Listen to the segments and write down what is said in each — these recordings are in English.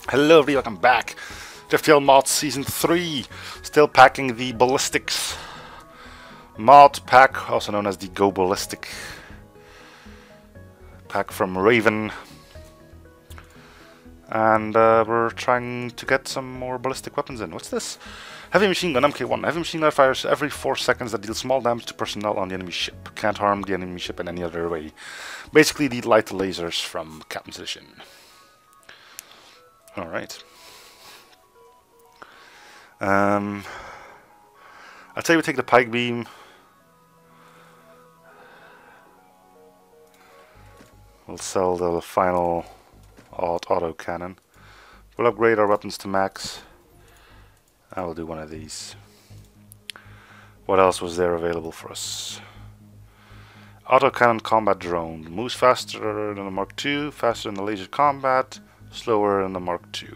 Hello everybody, welcome back to FTL Mods Season 3. Still packing the Ballistics mod pack, also known as the Go Ballistic pack from Raven. And we're trying to get some more ballistic weapons in. What's this? Heavy machine gun MK1. Heavy machine gun fires every 4 seconds that deals small damage to personnel on the enemy ship. Can't harm the enemy ship in any other way. Basically the light lasers from Captain's Edition. Alright. I'd say we take the pike beam. We'll sell the final auto cannon. We'll upgrade our weapons to max. I will do one of these. What else was there available for us? Autocannon combat drone. Moves faster than the Mark II, faster than the laser combat, slower than the Mark II.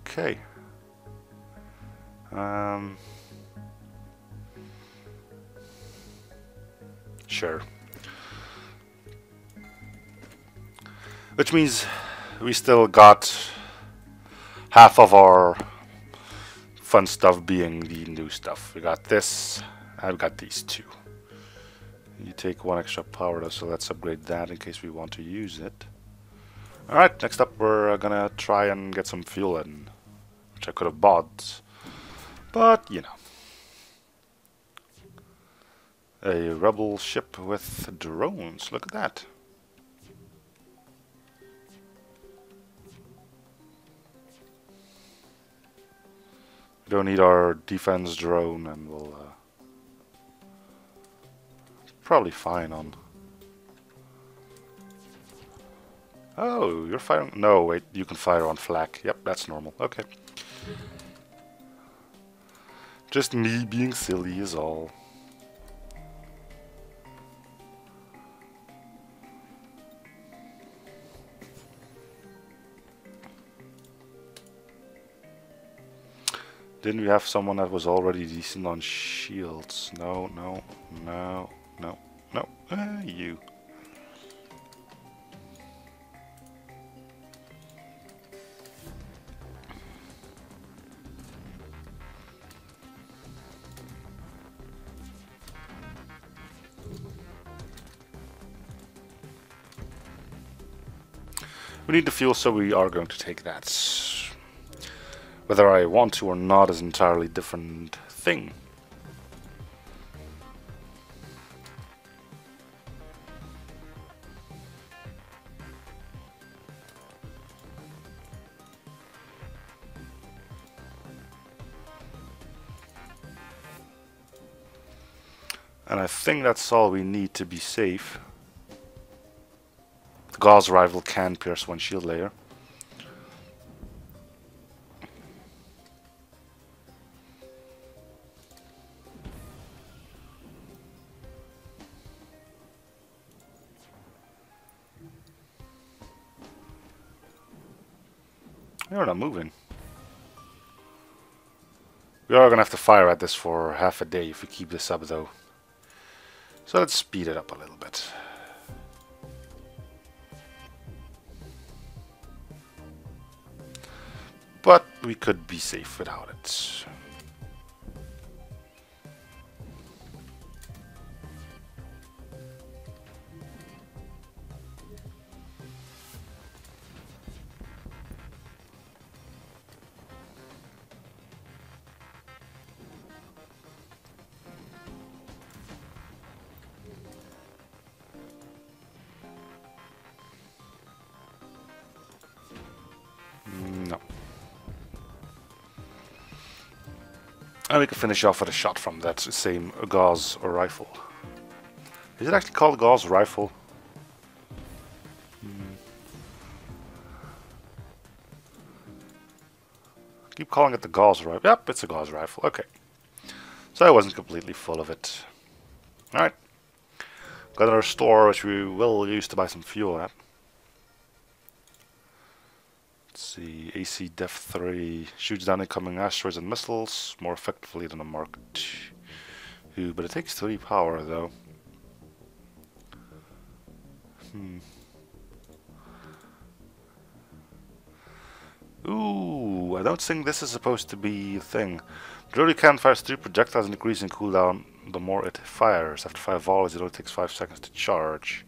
Okay. Sure. Which means we still got half of our fun stuff being the new stuff. We got this, I've got these two. You take one extra power though, so let's upgrade that in case we want to use it. Alright, next up we're gonna try and get some fuel in, which I could have bought, but you know. A rebel ship with drones, look at that. We don't need our defense drone, and we'll probably fine on. Oh, you're firing. No, wait, you can fire on flak. Yep, that's normal. Okay. Just me being silly is all. Didn't we have someone that was already decent on shields? No, no, no, no, no. You. We need the fuel, so we are going to take that. Whether I want to or not is an entirely different thing. And I think that's all we need to be safe. The Gauss rifle can pierce one shield layer. You're not moving. We are gonna have to fire at this for half a day if we keep this up though. So let's speed it up a little bit. But we could be safe without it. No. And we can finish off with a shot from that same Gauss rifle. Is it actually called Gauss rifle? Keep calling it the Gauss rifle. Yep, it's a Gauss rifle. Okay. So I wasn't completely full of it. Alright. Got our store, which we will use to buy some fuel at. Let's see. AC Def 3 shoots down incoming asteroids and missiles more effectively than a Mark II. But it takes 3 power though. Ooh, I don't think this is supposed to be a thing. The rotary cannon fires 3 projectiles and increasing cooldown the more it fires. After 5 volleys, it only takes 5 seconds to charge.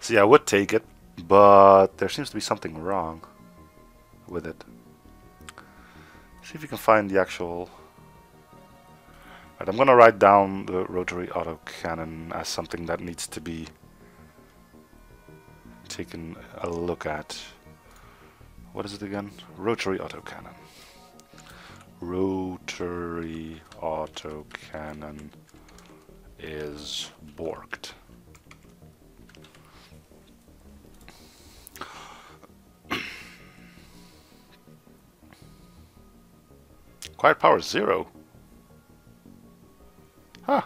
See, I would take it, but there seems to be something wrong with it. See if you can find the actual... Right, I'm gonna write down the rotary autocannon as something that needs to be taken a look at. What is it again? Rotary autocannon. Rotary autocannon is borked. Quiet power 0. Huh.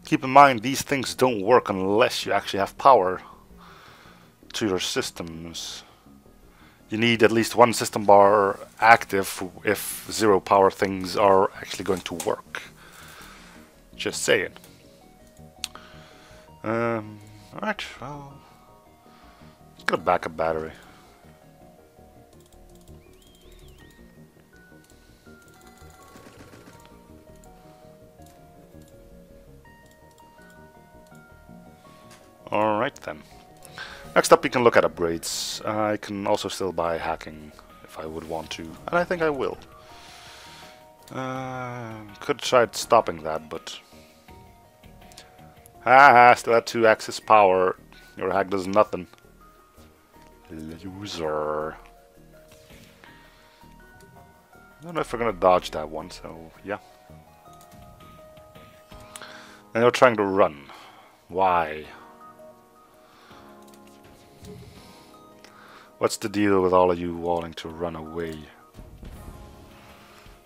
Keep in mind, these things don't work unless you actually have power to your systems. You need at least one system bar active if 0 power things are actually going to work. Just saying. Alright, well, let's get a backup battery. Alright then. Next up, we can look at upgrades. I can also still buy hacking if I would want to, and I think I will. Could try stopping that, but... still at 2 axis power. Your hack does nothing. Loser. I don't know if we're gonna dodge that one, so yeah. And you're trying to run. Why? What's the deal with all of you wanting to run away?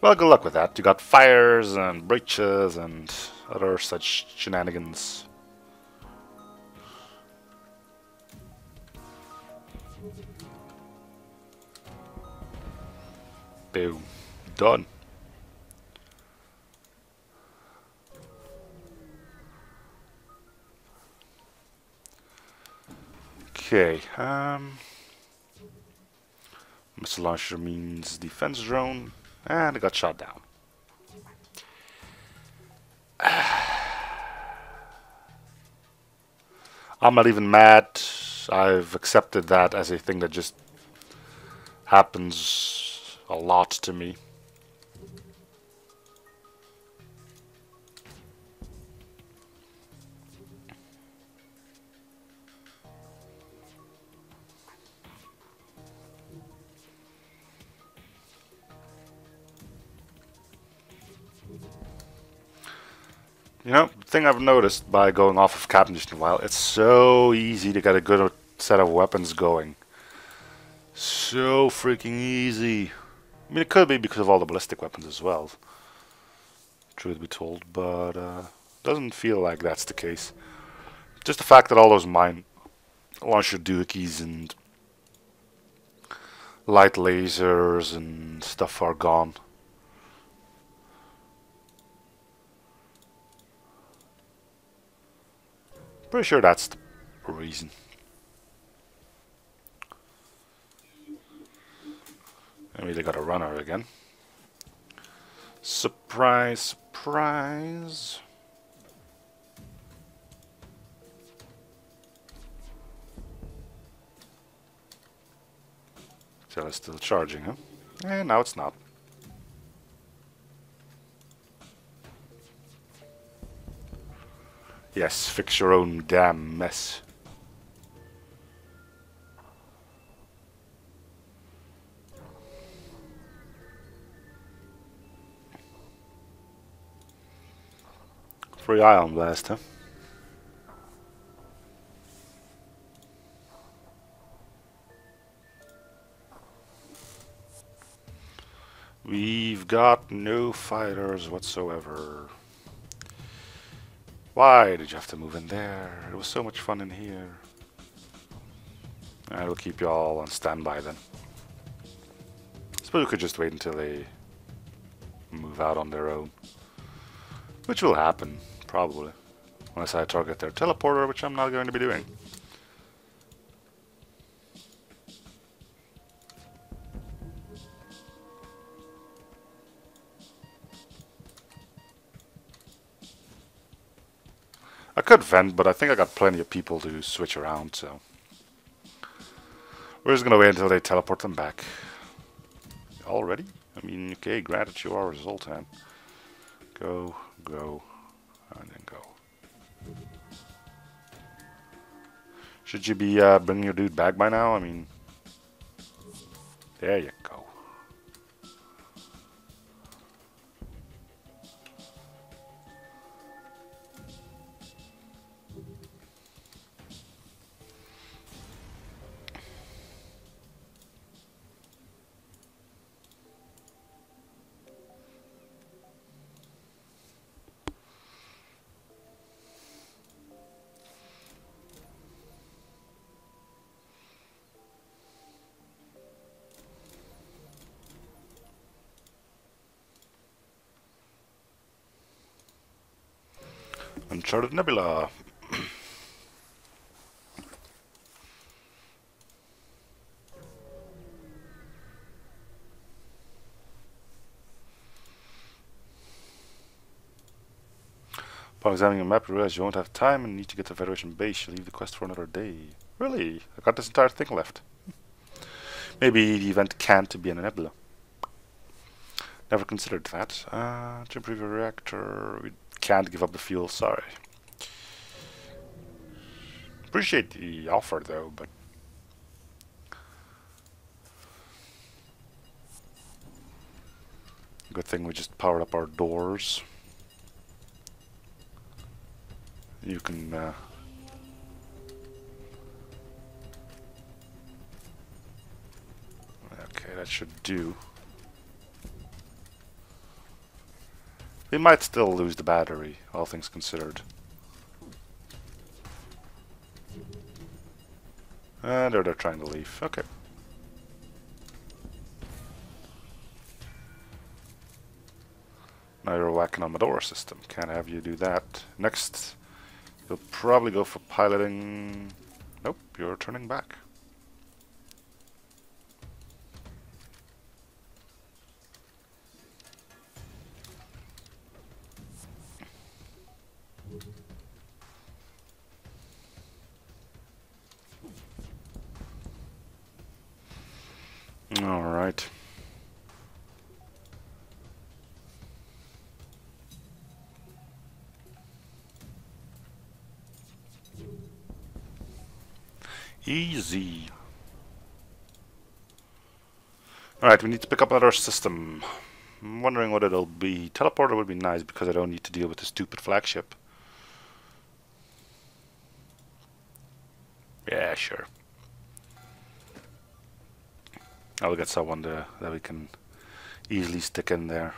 Well, good luck with that. You got fires and breaches and other such shenanigans. Boom. Done. Okay, missile launcher means defense drone, and it got shot down. I'm not even mad. I've accepted that as a thing that just happens a lot to me. You know, the thing I've noticed by going off of Captain just a while, it's so easy to get a good set of weapons going. So freaking easy. I mean, it could be because of all the ballistic weapons as well, truth be told, but doesn't feel like that's the case. Just the fact that all those mine launcher doohickeys and light lasers and stuff are gone. Pretty sure that's the reason. Maybe they got a runner again. Surprise, surprise. So it's still charging, huh? And now it's not. Yes, fix your own damn mess. Free ion blast, huh? We've got no fighters whatsoever. Why did you have to move in there? It was so much fun in here. I will keep you all on standby then. Suppose we could just wait until they move out on their own. Which will happen, probably. Unless I target their teleporter, which I'm not going to be doing. I could vent, but I think I got plenty of people to switch around, so... We're just gonna wait until they teleport them back. Already? I mean, okay, granted you are a Zoltan. Go, go, and then go. Should you be bringing your dude back by now? I mean... There you go. Uncharted Nebula. Upon examining a map, you realize you won't have time and need to get to the Federation base. You leave the quest for another day. Really? I got this entire thing left. Maybe the event can't be in a nebula. Never considered that. To improve your reactor, we can't give up the fuel, sorry. Appreciate the offer though, but... Good thing we just powered up our doors. You can... Okay, that should do. We might still lose the battery, all things considered. And they're trying to leave. Okay. Now you're whacking on my door system. Can't have you do that. Next, you'll probably go for piloting... Nope, you're turning back. Alright. Easy. Alright, we need to pick up another system. I'm wondering what it'll be. Teleporter would be nice because I don't need to deal with the stupid flagship. Yeah, sure. I'll get someone that we can easily stick in there.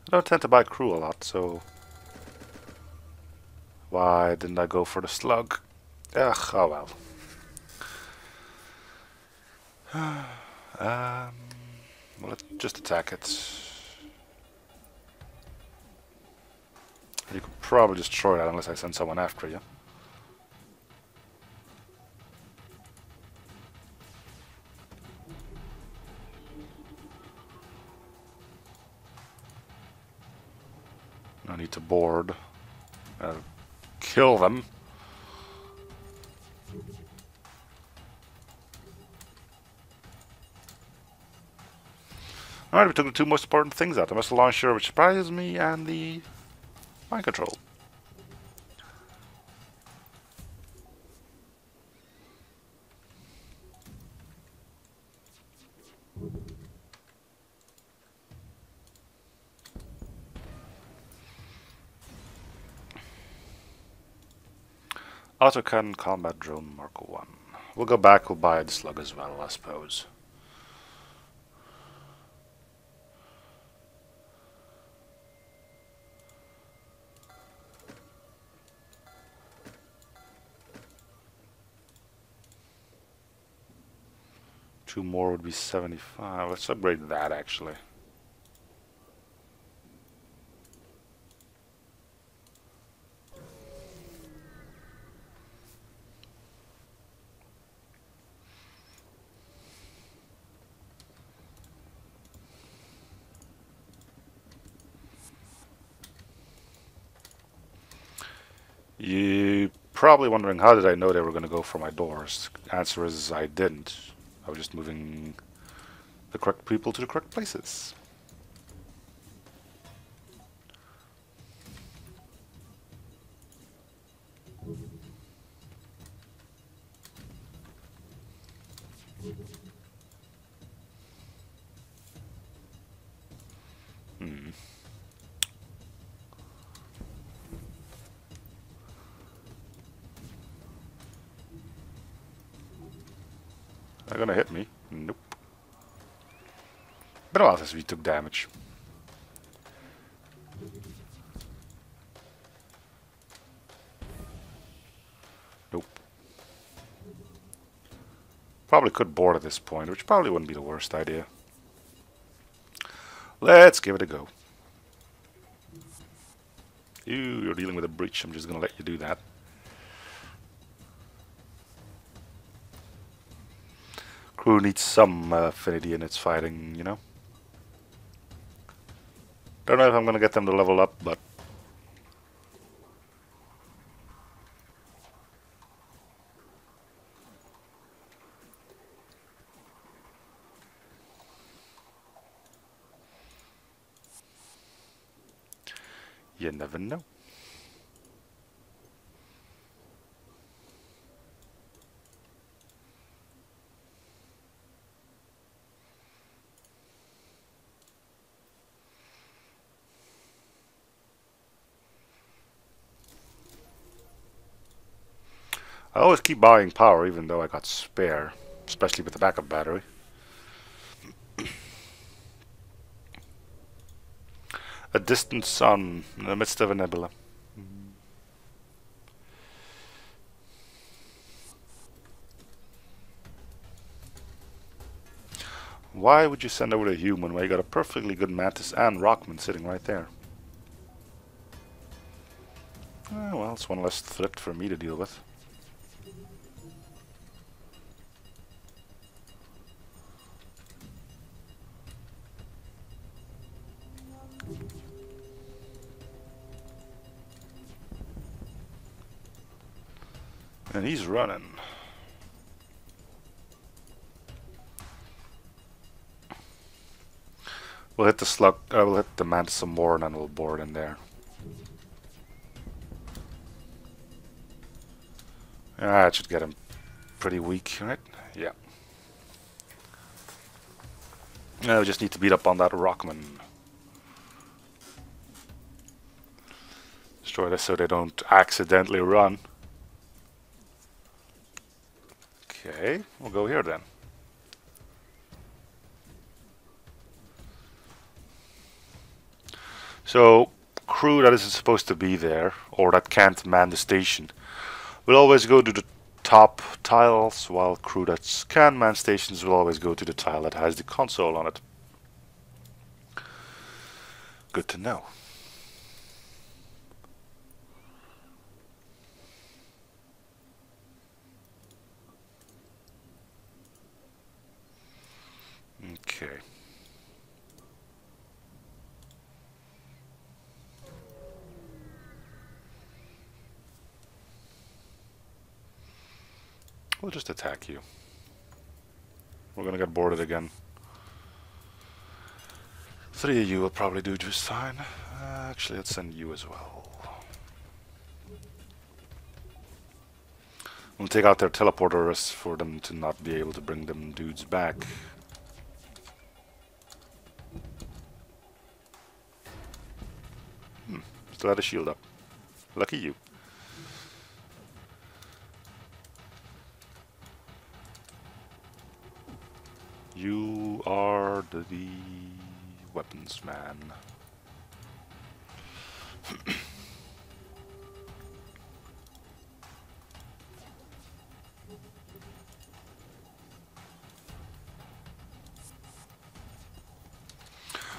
I don't tend to buy crew a lot, so... Why didn't I go for the slug? Ugh, oh well. Well, let's just attack it. You could probably destroy that unless I send someone after you. I need to board. Kill them. Alright, we took the two most important things out. The missile launcher, which surprises me, and the mind control. Autocannon combat drone Mark 1. We'll go back, we'll buy the slug as well, I suppose. Two more would be 75. Let's upgrade that actually. You probably wondering, how did I know they were going to go for my doors? Answer is, I didn't. I was just moving the correct people to the correct places. They're gonna hit me. Nope. Been a while since we took damage. Nope. Probably could board at this point, which probably wouldn't be the worst idea. Let's give it a go. You're dealing with a breach. I'm just gonna let you do that. Crew needs some affinity in its fighting, you know. Don't know if I'm gonna get them to level up, but you never know. I always keep buying power even though I got spare, especially with the backup battery. A distant sun in the midst of a nebula. Why would you send over a human when you got a perfectly good Mantis and Rockman sitting right there? Well, it's one less threat for me to deal with. And he's running. We'll hit the slug. We'll hit the Mantis some more, and then we'll board in there. That should get him pretty weak, right? Yeah. We just need to beat up on that Rockman. Destroy this so they don't accidentally run. Okay, we'll go here then. So, crew that isn't supposed to be there, or that can't man the station, will always go to the top tiles, while crew that can man stations will always go to the tile that has the console on it. Good to know. Okay. We'll just attack you. We're gonna get boarded again. 3 of you will probably do just fine. Actually, let's send you as well. We'll take out their teleporters for them to not be able to bring them dudes back. Still had a shield up. Lucky you. You are the weapons man.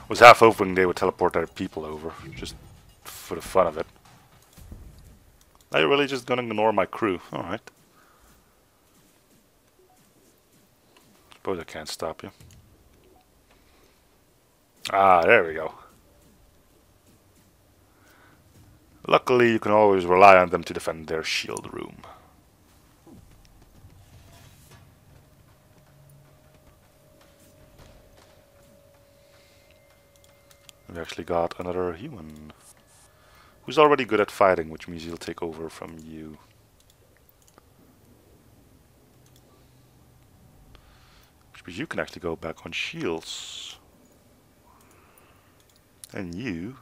Was half hoping they would teleport their people over, just for the fun of it. Are you really just gonna ignore my crew? Alright. Suppose I can't stop you. Ah, there we go. Luckily, you can always rely on them to defend their shield room. We actually got another human who's already good at fighting, which means he'll take over from you. Which means you can actually go back on shields. And you...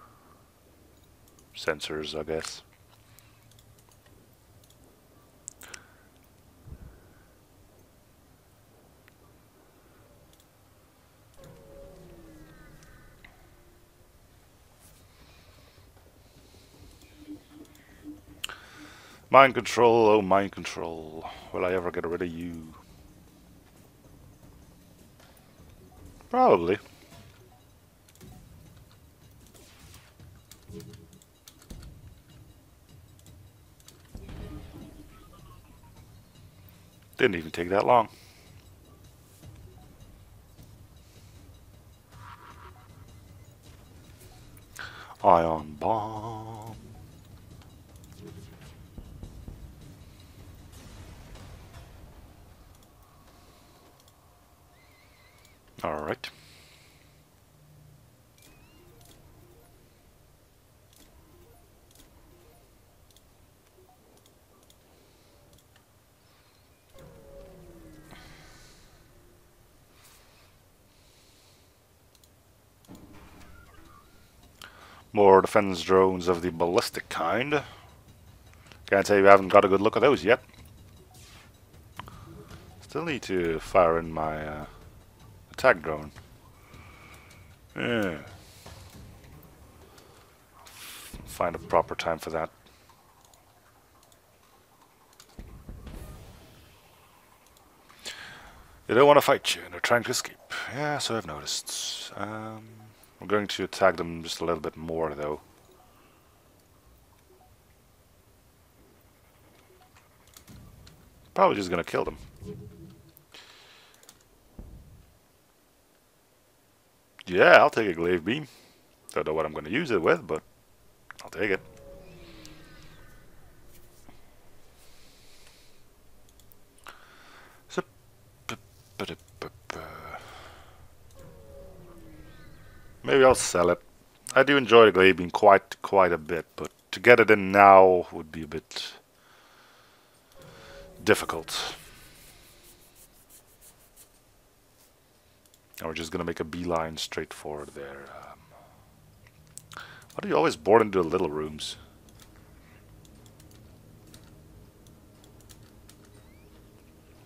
sensors, I guess. Mind control, oh mind control. Will I ever get rid of you? Probably. Didn't even take that long. Ion bomb. All right. More defense drones of the ballistic kind. Can't say we haven't got a good look at those yet. Still need to fire in my attack drone. Yeah. Find a proper time for that. They don't want to fight you, and they're trying to escape. Yeah, so I've noticed. We're going to attack them just a little bit more, though. Probably just gonna kill them. Yeah, I'll take a glaive beam. Don't know what I'm gonna use it with, but I'll take it. Maybe I'll sell it. I do enjoy the glaive beam quite a bit, but to get it in now would be a bit difficult. And we're just gonna make a beeline straight forward there. Why do you always board into little rooms?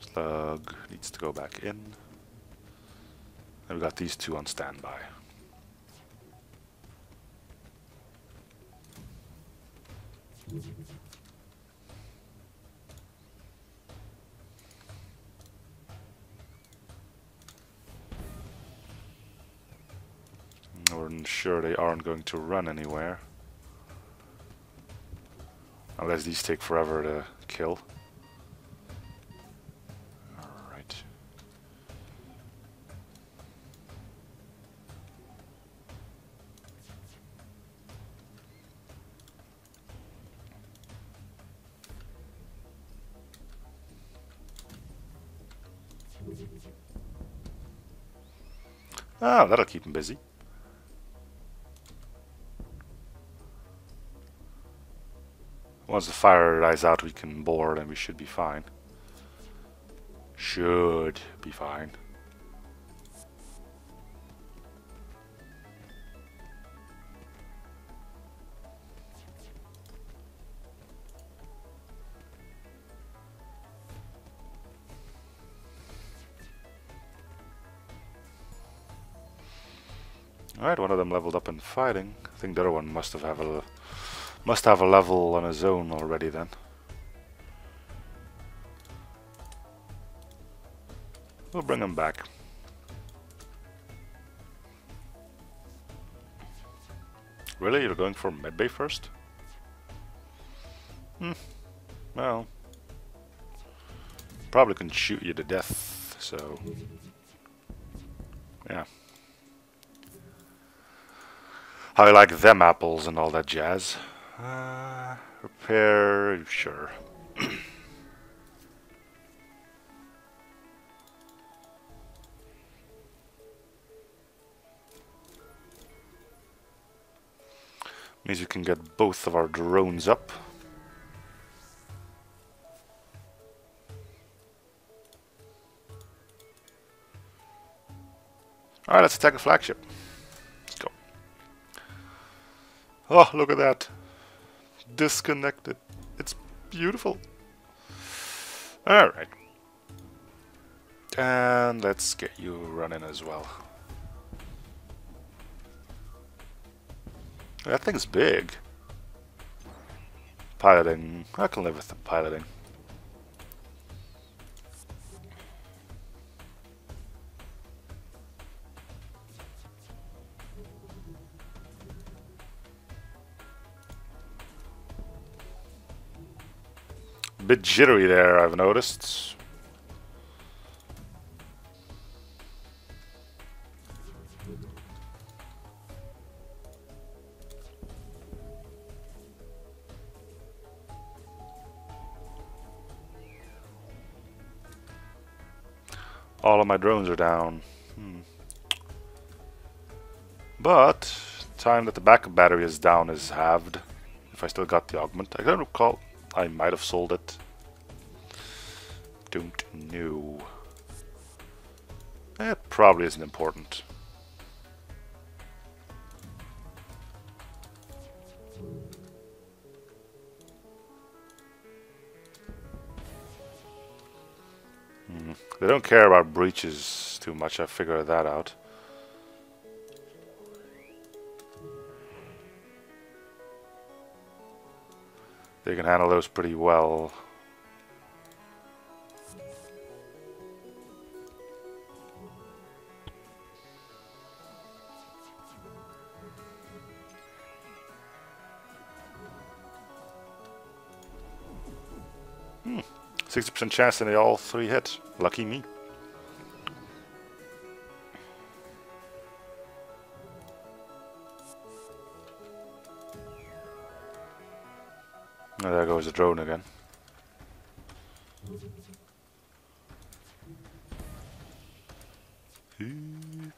Slug needs to go back in. And we got these two on standby. We're sure they aren't going to run anywhere. Unless these take forever to kill. Alright. Ah, that'll keep him busy. Once the fire dies out, we can board and we should be fine. Should be fine. Alright, one of them leveled up in fighting. I think the other one must have a level on his own already then. We'll bring him back. Really? You're going for medbay first? Well, probably can shoot you to death, so yeah. How you like them apples and all that jazz? Repair, sure. Means we can get both of our drones up. Alright, let's attack the flagship. Let's go. Oh, look at that. Disconnected. It's beautiful. Alright. And let's get you running as well. That thing's big. Piloting. I can live with the piloting. Bit jittery there, I've noticed. All of my drones are down. But time that the backup battery is down is halved. If I still got the augment. I don't recall. I might have sold it. Don't know. It probably isn't important. They don't care about breaches too much, I figured that out. They can handle those pretty well. Hmm. 60% chance and they all three hit. Lucky me. Oh, there goes the drone again.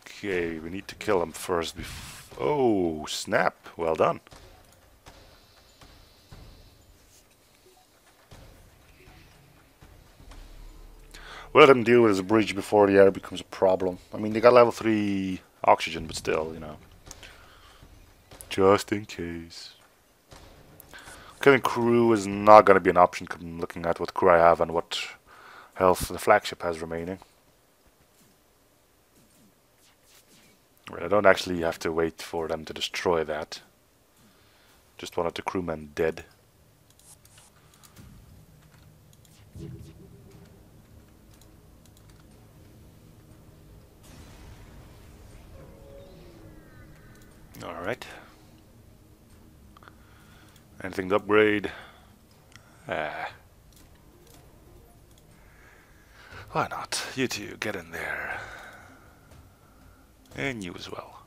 Okay, we need to kill him first. Oh, snap. Well done. We'll let him deal with his breach before the air becomes a problem. I mean, they got level 3 oxygen, but still, you know. Just in case. Killing crew is not going to be an option, looking at what crew I have and what health the flagship has remaining. Right, I don't actually have to wait for them to destroy that. Just wanted the crewmen dead. Alright. Anything to upgrade? Why not? You two, get in there. And you as well.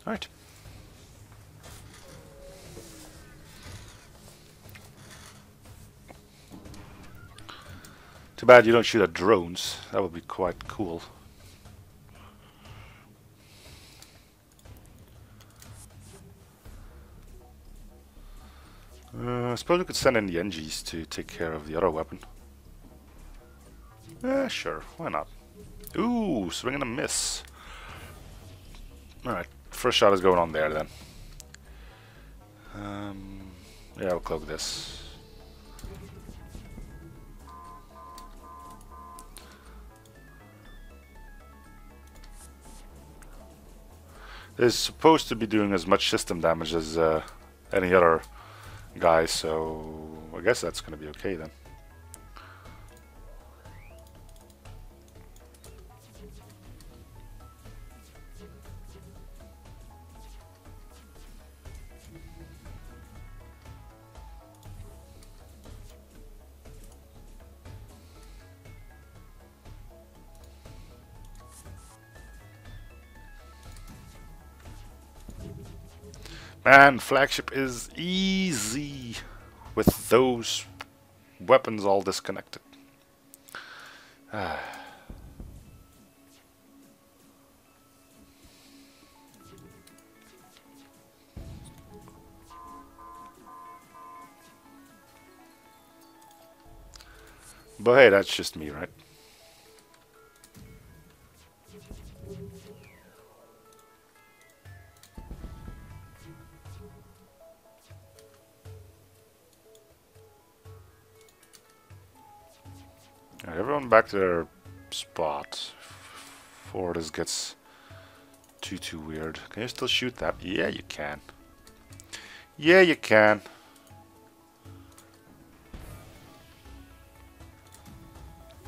Alright. Too bad you don't shoot at drones. That would be quite cool. I suppose we could send in the NGs to take care of the other weapon. Sure, why not? Ooh, swing and a miss. Alright, first shot is going on there then. Yeah, we'll cloak this. It's supposed to be doing as much system damage as any other guy, so I guess that's going to be okay then. And flagship is easy with those weapons all disconnected. But hey, that's just me, right? Alright, everyone back to their spot before this gets too weird. Can you still shoot that? Yeah, you can. Yeah, you can.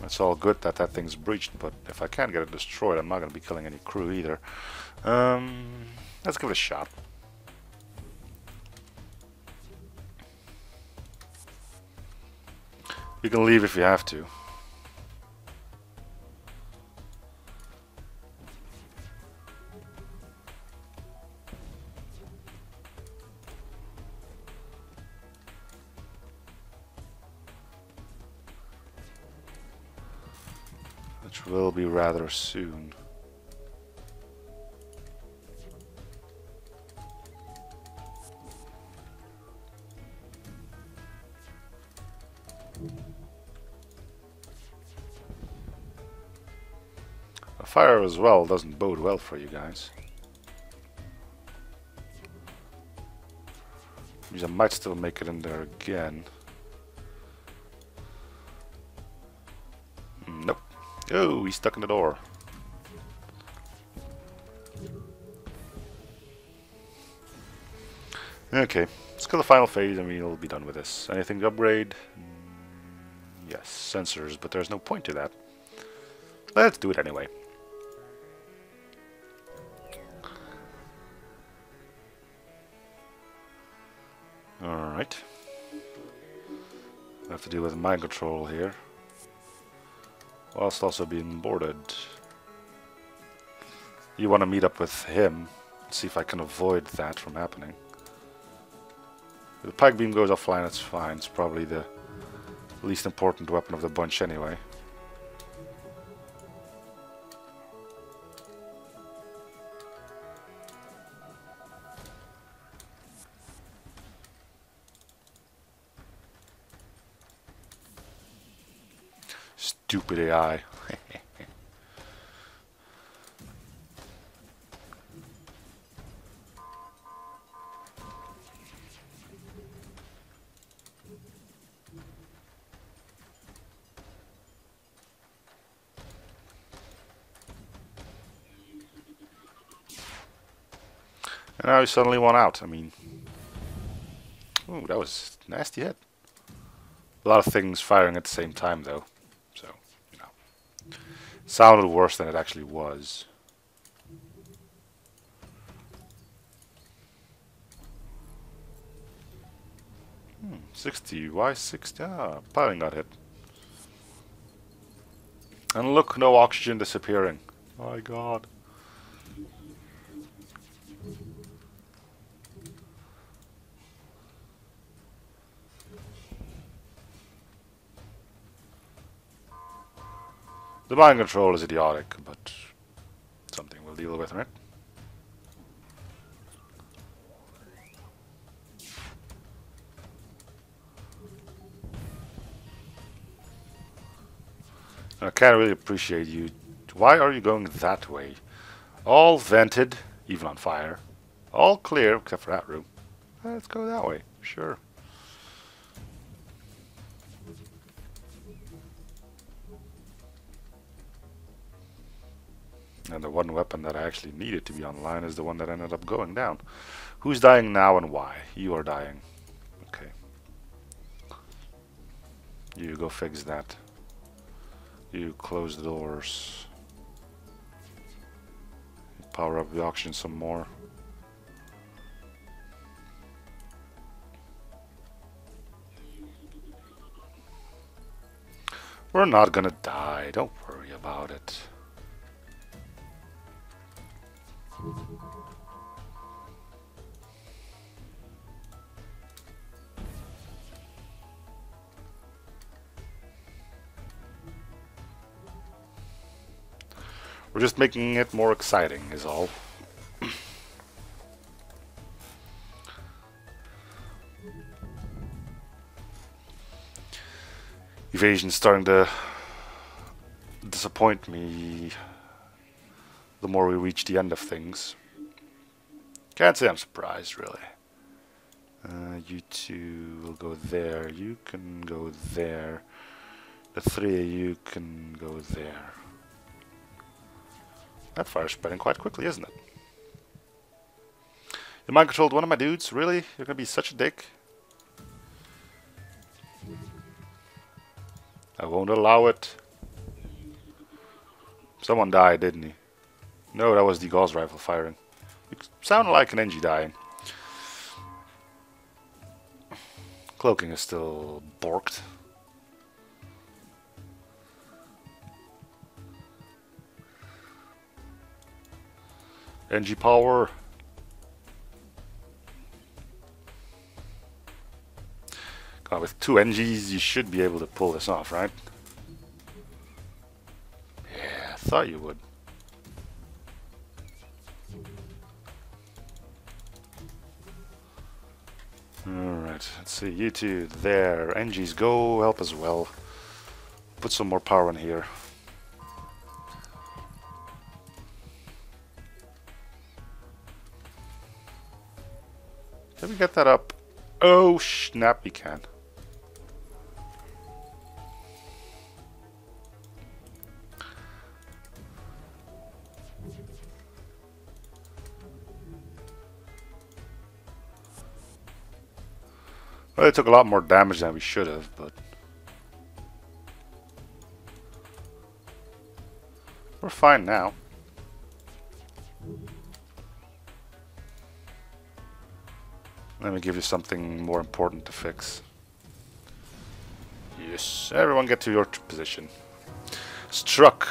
It's all good that that thing's breached, but if I can't get it destroyed, I'm not going to be killing any crew either. Let's give it a shot. You can leave if you have to. Which will be rather soon. A fire as well doesn't bode well for you guys. Means I might still make it in there again. Nope. Oh, he's stuck in the door. Okay, let's go to the final phase and we'll be done with this. Anything to upgrade? Yes, sensors, but there's no point to that. Let's do it anyway. Alright. I have to deal with mind control here. Whilst also being boarded. You want to meet up with him. See if I can avoid that from happening. If the pike beam goes offline, it's fine. It's probably the least important weapon of the bunch anyway. Stupid AI. And now he suddenly won out. I mean, ooh, that was a nasty hit. A lot of things firing at the same time, though. So, you know, sounded worse than it actually was. 60. Why 60? Ah, piling got hit. And look, no oxygen disappearing. My God. The mind control is idiotic, but something we'll deal with, right? I can't really appreciate you. Why are you going that way? All vented, even on fire. All clear, except for that room. Let's go that way, sure. And the one weapon that I actually needed to be online is the one that ended up going down. Who's dying now and why? You are dying. Okay. You go fix that. You close the doors. Power up the oxygen some more. We're not gonna die, don't worry about it. We're just making it more exciting, is all. Evasion's starting to disappoint me the more we reach the end of things. Can't say I'm surprised, really. You two will go there. You can go there. The three of you can go there. That fire's spreading quite quickly, isn't it? You mind controlled one of my dudes? Really? You're gonna be such a dick? I won't allow it. Someone died, didn't he? No, that was the Gauss rifle firing. You sound like an NG dying. Cloaking is still borked. NG power. God, with 2 NGs you should be able to pull this off, right? Yeah, I thought you would. Alright, let's see, you two there. NGs go, help as well. Put some more power in here. Can we get that up? Oh snap, we can. Well, it took a lot more damage than we should have, but we're fine now. Let me give you something more important to fix. Yes, everyone get to your position. Strike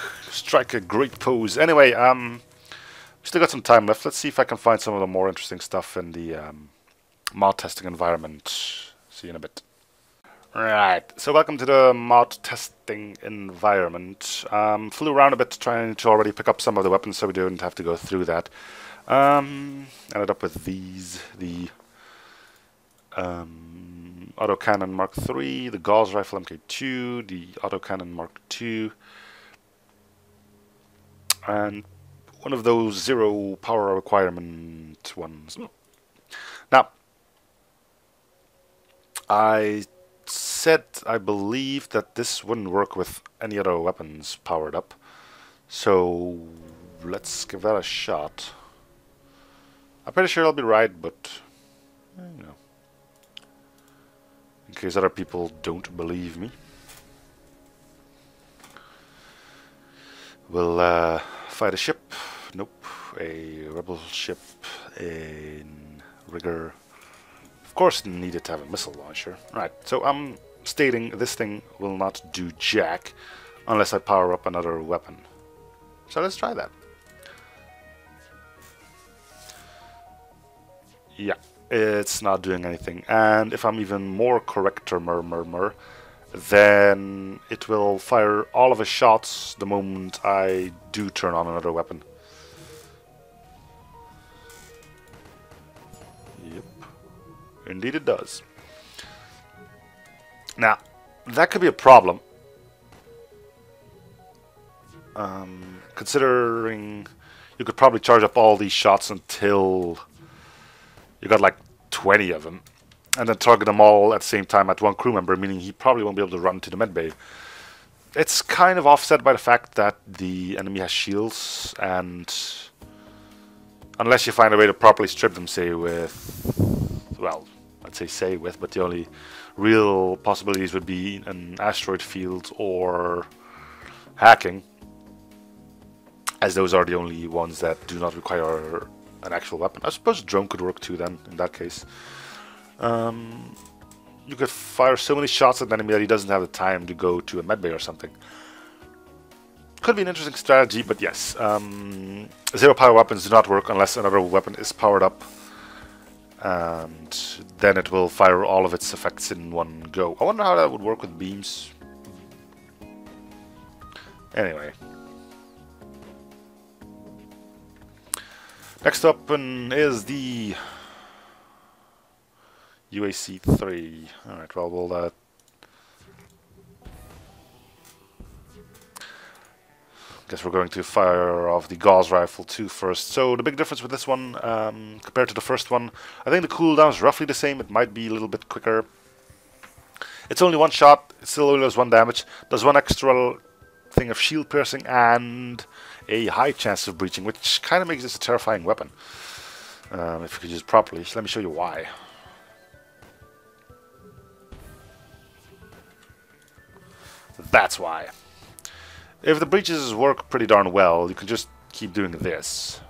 a great pose. Anyway, we still got some time left. Let's see if I can find some of the more interesting stuff in the mod testing environment. See you in a bit. Right, so welcome to the mod testing environment. Flew around a bit trying to already pick up some of the weapons so we didn't have to go through that. Ended up with these, the autocannon Mark III, the Gauss rifle MK2, the autocannon Mark II, and one of those 0 power requirement ones. Now, I said I believe that this wouldn't work with any other weapons powered up, so let's give that a shot. I'm pretty sure I'll be right, but you know, in case other people don't believe me, we'll fight a ship. Nope, a rebel ship in rigor. Of course, needed to have a missile launcher. Right, so I'm stating this thing will not do jack unless I power up another weapon. So let's try that. Yeah, it's not doing anything. And if I'm even more correcter, then it will fire all of its shots the moment I do turn on another weapon. Yep. Indeed it does. Now, that could be a problem. Considering you could probably charge up all these shots until you got like 20 of them, and then target them all at the same time at one crew member, meaning he probably won't be able to run to the medbay. It's kind of offset by the fact that the enemy has shields, and unless you find a way to properly strip them, say with, well, I'd say with, but the only real possibilities would be an asteroid field or hacking, as those are the only ones that do not require an actual weapon. I suppose a drone could work too then, in that case. You could fire so many shots at an enemy that he doesn't have the time to go to a medbay or something. Could be an interesting strategy, but yes. 0 power weapons do not work unless another weapon is powered up. And then it will fire all of its effects in one go. I wonder how that would work with beams. Anyway. Next weapon is the UAC-3. Alright, well, we'll guess we're going to fire off the Gauss rifle too first. So the big difference with this one compared to the first one, I think the cooldown is roughly the same. It might be a little bit quicker. It's only one shot. It still only does 1 damage. Does 1 extra thing of shield piercing and a high chance of breaching, which kind of makes this a terrifying weapon if you could use it properly. So let me show you why. That's why. If the breaches work pretty darn well, you can just keep doing this.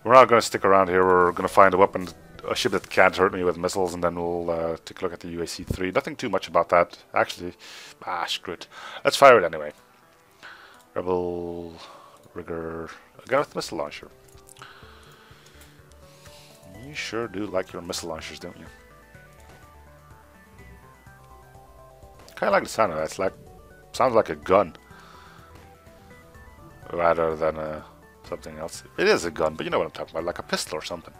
We're not going to stick around here. We're going to find a ship that can't hurt me with missiles, and then we'll take a look at the UAC-3. Nothing too much about that. Actually, screw it. Let's fire it anyway. Rebel rigger. Again with missile launcher. You sure do like your missile launchers, don't you? Kind of like the sound of that. It's like, sounds like a gun rather than something else. It is a gun, but you know what I'm talking about, like a pistol or something.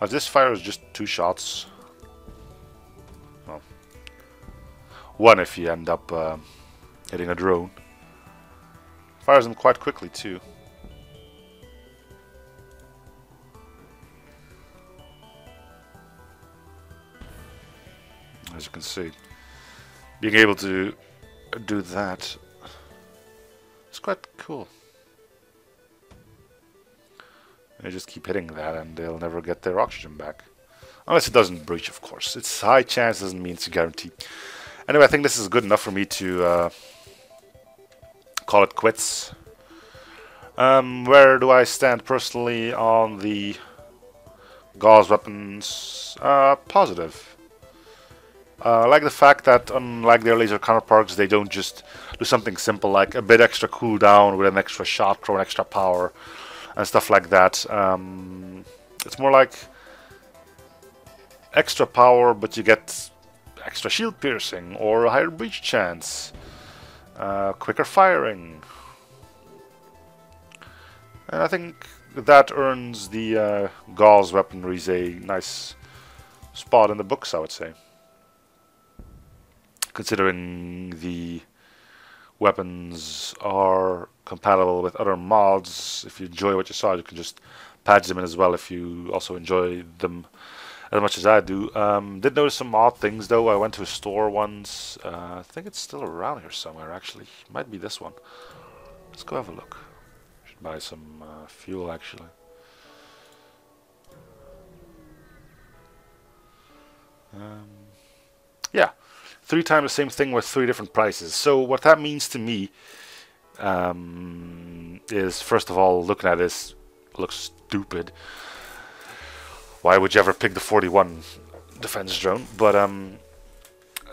This fires just 2 shots. Well, 1 if you end up hitting a drone. Fires them quite quickly too. As you can see, being able to do that is quite cool. They just keep hitting that and they'll never get their oxygen back. Unless it doesn't breach, of course. It's high chance, doesn't mean it's a guarantee. Anyway, I think this is good enough for me to call it quits. Where do I stand personally on the Gauss weapons? Positive. I like the fact that, unlike their laser counterparts, they don't just do something simple like a bit extra cooldown with an extra shot, throw an extra power, and stuff like that. It's more like extra power, but you get extra shield piercing, or a higher breach chance, quicker firing. And I think that earns the Gauss weaponries a nice spot in the books, I would say. Considering the weapons are compatible with other mods, if you enjoy what you saw, you can just patch them in as well if you also enjoy them as much as I do. Did notice some odd things though. I went to a store once. I think it's still around here somewhere actually. Might be this one. Let's go have a look. Should buy some fuel actually. Yeah. 3 times the same thing with 3 different prices. So what that means to me is, first of all, looking at this, looks stupid. Why would you ever pick the 41 defense drone? But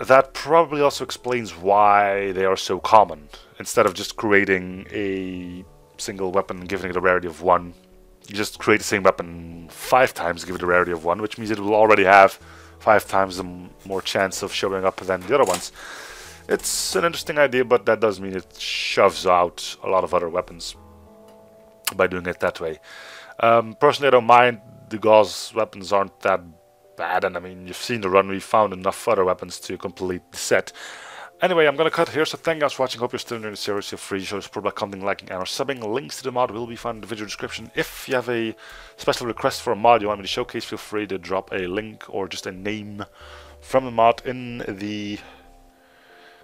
that probably also explains why they are so common. Instead of just creating a single weapon and giving it a rarity of 1, you just create the same weapon 5 times, give it a rarity of 1, which means it will already have 5 times the more chance of showing up than the other ones. It's an interesting idea, but that does mean it shoves out a lot of other weapons by doing it that way. Personally, I don't mind. The Gauss weapons aren't that bad, and I mean, you've seen the run. We found enough other weapons to complete the set. Anyway, I'm going to cut here, so thank you guys for watching. Hope you're still enjoying the series. Feel free to show support by commenting, liking, and or subbing. Links to the mod will be found in the video description. If you have a special request for a mod you want me to showcase, feel free to drop a link or just a name from the mod in the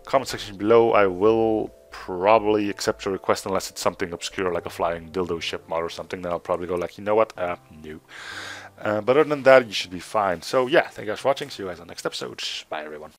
comment section below. I will probably accept your request unless it's something obscure like a flying dildo ship mod or something. Then I'll probably go like, you know what, no. But other than that, you should be fine. So yeah, thank you guys for watching. See you guys on the next episode. Bye everyone.